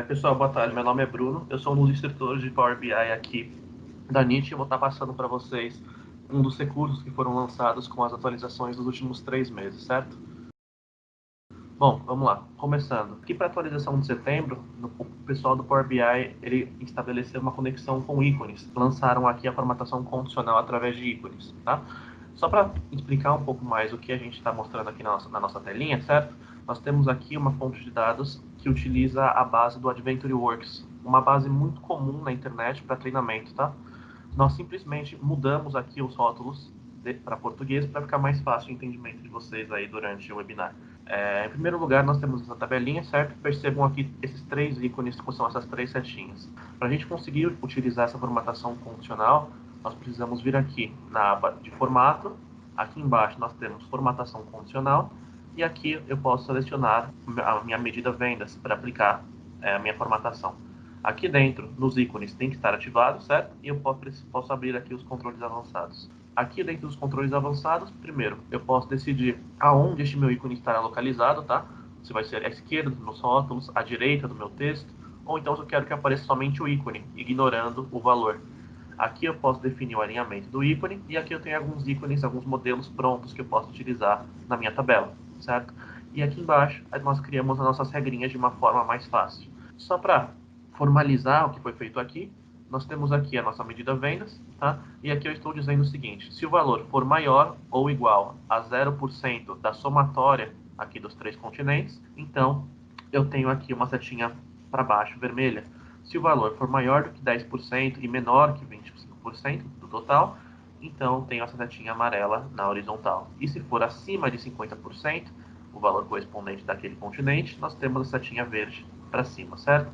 Pessoal, boa tarde. Meu nome é Bruno. Eu sou um dos instrutores de Power BI aqui da NIT. Eu vou estar passando para vocês um dos recursos que foram lançados com as atualizações dos últimos 3 meses, certo? Bom, vamos lá. Começando. Aqui para a atualização de setembro, o pessoal do Power BI ele estabeleceu uma conexão com ícones. Lançaram aqui a formatação condicional através de ícones, tá? Só para explicar um pouco mais o que a gente está mostrando aqui na nossa telinha, certo? Nós temos aqui uma fonte de dados que utiliza a base do Adventure Works, uma base muito comum na internet para treinamento, tá? Nós simplesmente mudamos aqui os rótulos para português para ficar mais fácil o entendimento de vocês aí durante o webinar. Em primeiro lugar, nós temos essa tabelinha, certo? Percebam aqui esses três ícones, que são essas três setinhas. Para a gente conseguir utilizar essa formatação condicional, nós precisamos vir aqui na aba de formato. Aqui embaixo nós temos formatação condicional. E aqui eu posso selecionar a minha medida vendas para aplicar a minha formatação. Aqui dentro, nos ícones, tem que estar ativado, certo? E eu posso abrir aqui os controles avançados. Aqui dentro dos controles avançados, primeiro, eu posso decidir aonde este meu ícone estará localizado, tá? Se vai ser à esquerda dos meus rótulos, à direita do meu texto, ou então se eu quero que apareça somente o ícone, ignorando o valor. Aqui eu posso definir o alinhamento do ícone, e aqui eu tenho alguns ícones, alguns modelos prontos que eu posso utilizar na minha tabela, certo? E aqui embaixo, nós criamos as nossas regrinhas de uma forma mais fácil. Só para formalizar o que foi feito aqui, nós temos aqui a nossa medida vendas, tá? E aqui eu estou dizendo o seguinte: se o valor for maior ou igual a 0% da somatória aqui dos três continentes, então eu tenho aqui uma setinha para baixo vermelha. Se o valor for maior do que 10% e menor que 25% do total, então tenho essa setinha amarela na horizontal. E se for acima de 50%, o valor correspondente daquele continente, nós temos a setinha verde para cima, certo?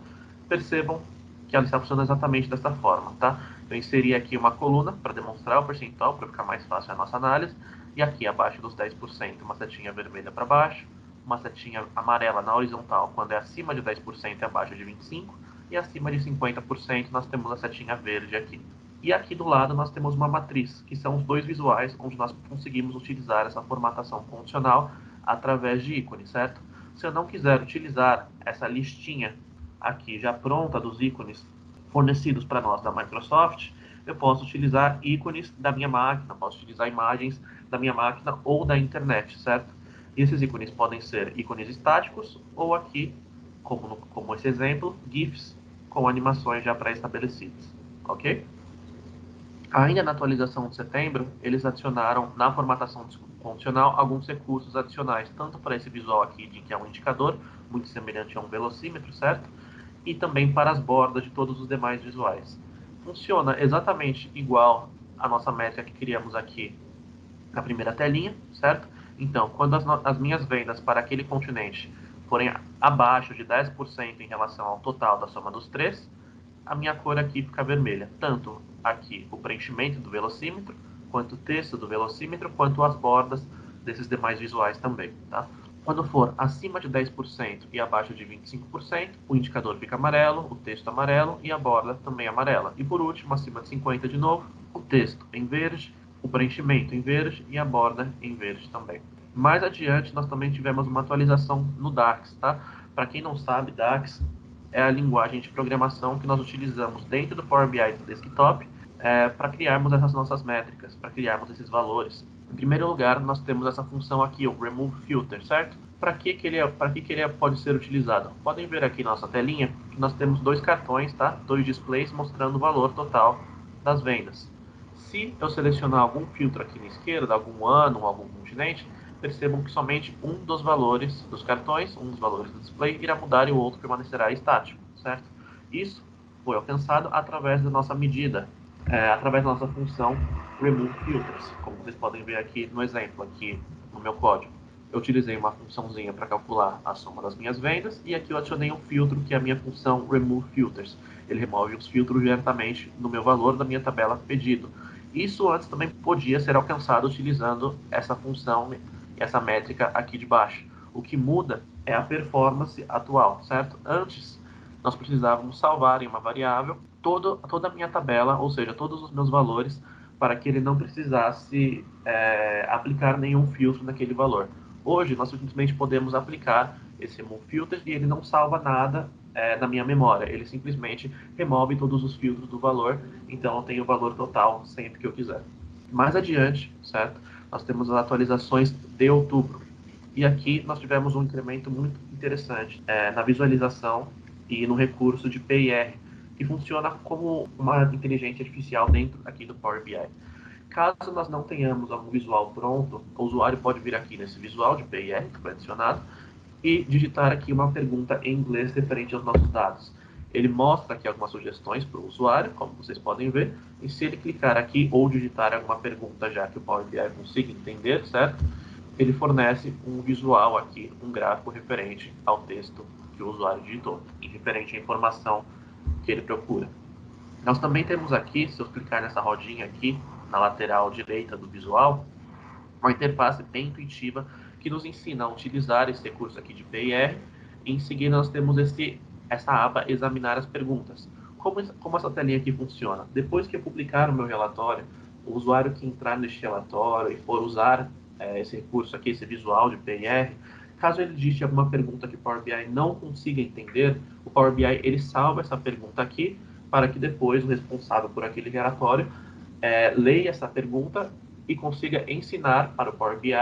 Percebam que ela está funcionando exatamente dessa forma, tá? Eu inseri aqui uma coluna para demonstrar o percentual, para ficar mais fácil a nossa análise, e aqui abaixo dos 10%, uma setinha vermelha para baixo, uma setinha amarela na horizontal quando é acima de 10% e abaixo de 25%, e acima de 50% nós temos a setinha verde aqui. E aqui do lado nós temos uma matriz, que são os dois visuais onde nós conseguimos utilizar essa formatação condicional através de ícones, certo? Se eu não quiser utilizar essa listinha aqui já pronta dos ícones fornecidos para nós da Microsoft, eu posso utilizar ícones da minha máquina, posso utilizar imagens da minha máquina ou da internet, certo? E esses ícones podem ser ícones estáticos ou aqui, como esse exemplo, GIFs com animações já pré-estabelecidas, ok? Ainda na atualização de setembro, eles adicionaram na formatação condicional alguns recursos adicionais, tanto para esse visual aqui, de que é um indicador, muito semelhante a um velocímetro, certo? E também para as bordas de todos os demais visuais. Funciona exatamente igual à nossa métrica que criamos aqui na primeira telinha, certo? Então, quando as minhas vendas para aquele continente forem abaixo de 10% em relação ao total da soma dos três, a minha cor aqui fica vermelha. Tanto aqui o preenchimento do velocímetro, quanto o texto do velocímetro, quanto as bordas desses demais visuais também, tá? Quando for acima de 10% e abaixo de 25%, o indicador fica amarelo, o texto amarelo e a borda também amarela. E por último, acima de 50% de novo, o texto em verde, o preenchimento em verde e a borda em verde também. Mais adiante, nós também tivemos uma atualização no DAX, tá? Para quem não sabe, DAX é a linguagem de programação que nós utilizamos dentro do Power BI do desktop para criarmos essas nossas métricas, para criarmos esses valores. Em primeiro lugar, nós temos essa função aqui, o Remove Filter, certo? Para que ele pode ser utilizado? Podem ver aqui na nossa telinha que nós temos dois cartões, tá? Dois displays mostrando o valor total das vendas. Se eu selecionar algum filtro aqui na esquerda, algum ano ou algum continente, percebam que somente um dos valores dos cartões, um dos valores do display, irá mudar e o outro permanecerá estático, certo? Isso foi alcançado através da nossa medida, através da nossa função Remove Filters, como vocês podem ver aqui no exemplo, aqui no meu código. Eu utilizei uma funçãozinha para calcular a soma das minhas vendas e aqui eu adicionei um filtro que é a minha função Remove Filters. Ele remove os filtros diretamente no meu valor da minha tabela pedido. Isso antes também podia ser alcançado utilizando essa função, essa métrica aqui de baixo. O que muda é a performance atual, certo? Antes, nós precisávamos salvar em uma variável toda a minha tabela, ou seja, todos os meus valores, para que ele não precisasse aplicar nenhum filtro naquele valor. Hoje, nós simplesmente podemos aplicar esse remove filter e ele não salva nada na minha memória. Ele simplesmente remove todos os filtros do valor, então eu tenho o valor total sempre que eu quiser. Mais adiante, certo? Nós temos as atualizações de outubro. E aqui nós tivemos um incremento muito interessante na visualização e no recurso de PIR, que funciona como uma inteligência artificial dentro aqui do Power BI. Caso nós não tenhamos algum visual pronto, o usuário pode vir aqui nesse visual de PIR que foi adicionado e digitar aqui uma pergunta em inglês referente aos nossos dados. Ele mostra aqui algumas sugestões para o usuário, como vocês podem ver, e se ele clicar aqui ou digitar alguma pergunta já que o Power BI consiga entender, certo? Ele fornece um visual aqui, um gráfico referente ao texto que o usuário digitou, e referente à informação que ele procura. Nós também temos aqui, se eu clicar nessa rodinha aqui, na lateral direita do visual, uma interface bem intuitiva que nos ensina a utilizar esse recurso aqui de PIR. E em seguida nós temos essa aba examinar as perguntas. Como essa telinha aqui funciona? Depois que eu publicar o meu relatório, o usuário que entrar neste relatório e for usar esse recurso aqui, esse visual de PIR, caso ele digite alguma pergunta que o Power BI não consiga entender, o Power BI ele salva essa pergunta aqui para que depois o responsável por aquele relatório leia essa pergunta e consiga ensinar para o Power BI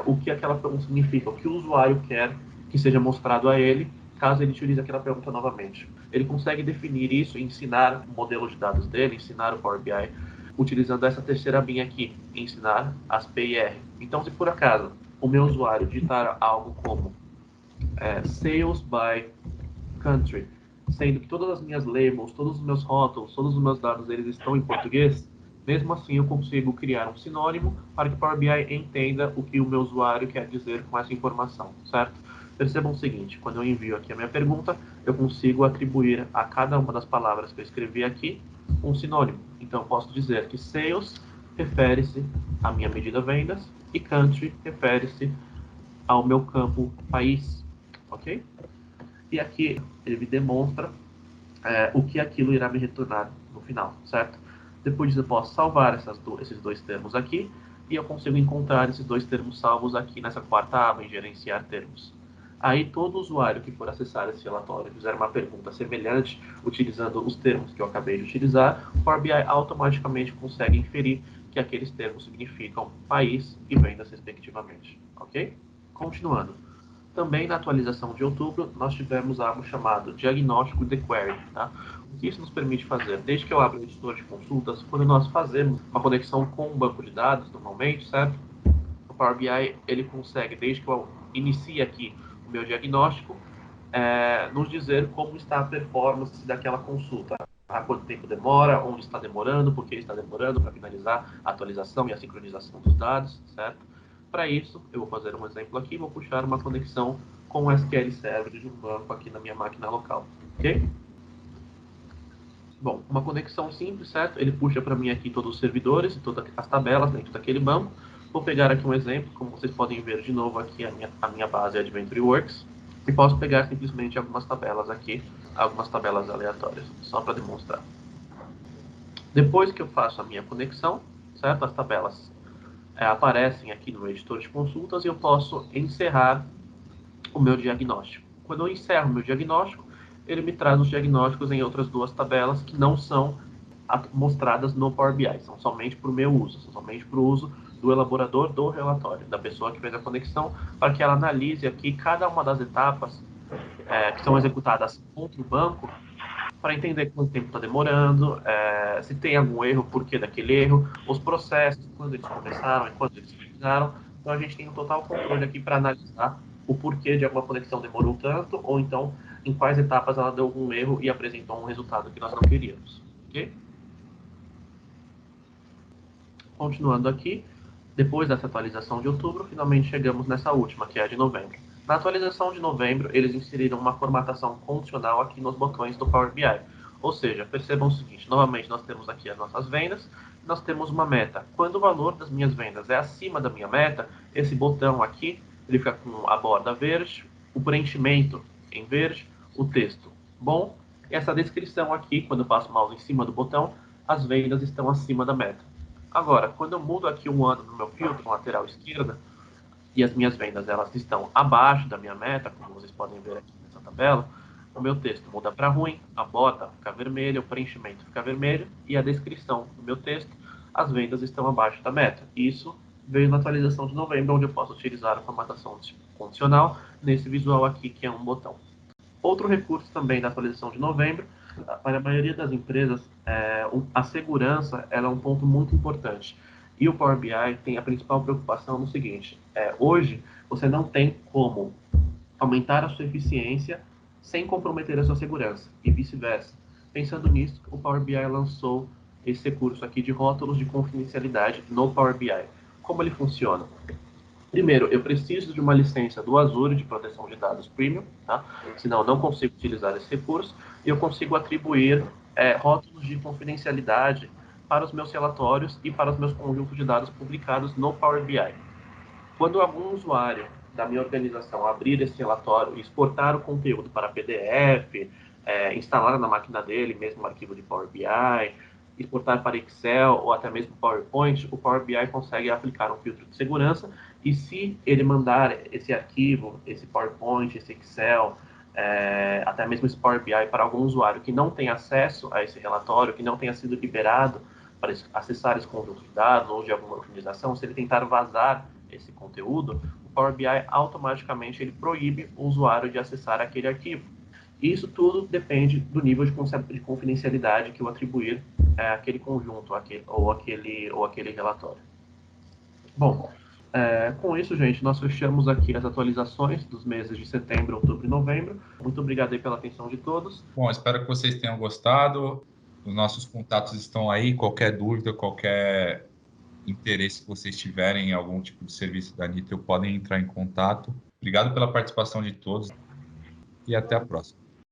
o que aquela pergunta significa, o que o usuário quer que seja mostrado a ele, caso ele utilize aquela pergunta novamente. Ele consegue definir isso e ensinar o modelo de dados dele, ensinar o Power BI, utilizando essa terceira abinha aqui, ensinar as PIR. Então, se por acaso o meu usuário digitar algo como sales by country, sendo que todas as minhas labels, todos os meus rótulos, todos os meus dados eles estão em português, mesmo assim eu consigo criar um sinônimo para que o Power BI entenda o que o meu usuário quer dizer com essa informação, certo? Percebam o seguinte, quando eu envio aqui a minha pergunta, eu consigo atribuir a cada uma das palavras que eu escrevi aqui um sinônimo. Então eu posso dizer que sales refere-se à minha medida vendas e country refere-se ao meu campo país, ok? E aqui ele me demonstra o que aquilo irá me retornar no final, certo? Depois disso eu posso salvar esses dois termos aqui e eu consigo encontrar esses dois termos salvos aqui nessa quarta aba em gerenciar termos. Aí todo usuário que for acessar esse relatório e fizer uma pergunta semelhante, utilizando os termos que eu acabei de utilizar, o Power BI automaticamente consegue inferir que aqueles termos significam país e vendas respectivamente, ok? Continuando. Também na atualização de outubro, nós tivemos algo chamado diagnóstico de query. Tá? O que isso nos permite fazer? Desde que eu abro o editor de consultas, quando nós fazemos uma conexão com um banco de dados, normalmente, certo? O Power BI ele consegue, desde que eu inicie aqui o meu diagnóstico, nos dizer como está a performance daquela consulta. Há quanto tempo demora, onde está demorando, por que está demorando para finalizar a atualização e a sincronização dos dados, certo? Para isso, eu vou fazer um exemplo aqui, vou puxar uma conexão com o SQL Server de um banco aqui na minha máquina local, ok? Bom, uma conexão simples, certo? Ele puxa para mim aqui todos os servidores e todas as tabelas dentro daquele banco. Vou pegar aqui um exemplo, como vocês podem ver de novo aqui a minha base é AdventureWorks. E posso pegar simplesmente algumas tabelas aqui, algumas tabelas aleatórias, só para demonstrar. Depois que eu faço a minha conexão, certo? As tabelas aparecem aqui no editor de consultas e eu posso encerrar o meu diagnóstico. Quando eu encerro o meu diagnóstico, ele me traz os diagnósticos em outras duas tabelas que não são mostradas no Power BI, são somente para o meu uso, são somente para o uso do elaborador do relatório, da pessoa que fez a conexão, para que ela analise aqui cada uma das etapas que são executadas contra o banco, para entender quanto tempo está demorando, se tem algum erro, por que daquele erro, os processos, quando eles começaram e quando eles terminaram. Então a gente tem um total controle aqui para analisar o porquê de alguma conexão demorou tanto, ou então em quais etapas ela deu algum erro e apresentou um resultado que nós não queríamos. Ok? Continuando aqui, depois dessa atualização de outubro, finalmente chegamos nessa última, que é a de novembro. Na atualização de novembro, eles inseriram uma formatação condicional aqui nos botões do Power BI. Ou seja, percebam o seguinte, novamente nós temos aqui as nossas vendas, nós temos uma meta. Quando o valor das minhas vendas é acima da minha meta, esse botão aqui, ele fica com a borda verde, o preenchimento em verde, o texto bom, e essa descrição aqui, quando eu passo o mouse em cima do botão, as vendas estão acima da meta. Agora, quando eu mudo aqui um ano no meu filtro, lateral esquerda, e as minhas vendas elas estão abaixo da minha meta, como vocês podem ver aqui nessa tabela, o meu texto muda para ruim, a bota fica vermelha, o preenchimento fica vermelho e a descrição do meu texto, as vendas estão abaixo da meta. Isso veio na atualização de novembro, onde eu posso utilizar a formatação condicional nesse visual aqui, que é um botão. Outro recurso também da atualização de novembro, para a maioria das empresas, a segurança ela é um ponto muito importante. E o Power BI tem a principal preocupação no seguinte: hoje você não tem como aumentar a sua eficiência sem comprometer a sua segurança, e vice-versa. Pensando nisso, o Power BI lançou esse recurso aqui de rótulos de confidencialidade no Power BI. Como ele funciona? Primeiro, eu preciso de uma licença do Azure de proteção de dados premium, tá? Senão eu não consigo utilizar esse recurso, e eu consigo atribuir rótulos de confidencialidade para os meus relatórios e para os meus conjuntos de dados publicados no Power BI. Quando algum usuário da minha organização abrir esse relatório e exportar o conteúdo para PDF, instalar na máquina dele mesmo um arquivo de Power BI, exportar para Excel ou até mesmo PowerPoint, o Power BI consegue aplicar um filtro de segurança e se ele mandar esse arquivo, esse PowerPoint, esse Excel, até mesmo esse Power BI para algum usuário que não tem acesso a esse relatório, que não tenha sido liberado para acessar esse conjunto de dados ou de alguma organização, se ele tentar vazar esse conteúdo, o Power BI automaticamente ele proíbe o usuário de acessar aquele arquivo. Isso tudo depende do nível de confidencialidade que eu atribuir àquele conjunto ou aquele relatório. Bom, com isso, gente, nós fechamos aqui as atualizações dos meses de setembro, outubro e novembro. Muito obrigado aí pela atenção de todos. Bom, espero que vocês tenham gostado. Os nossos contatos estão aí. Qualquer dúvida, qualquer interesse que vocês tiverem em algum tipo de serviço da Nitro, podem entrar em contato. Obrigado pela participação de todos e até a próxima.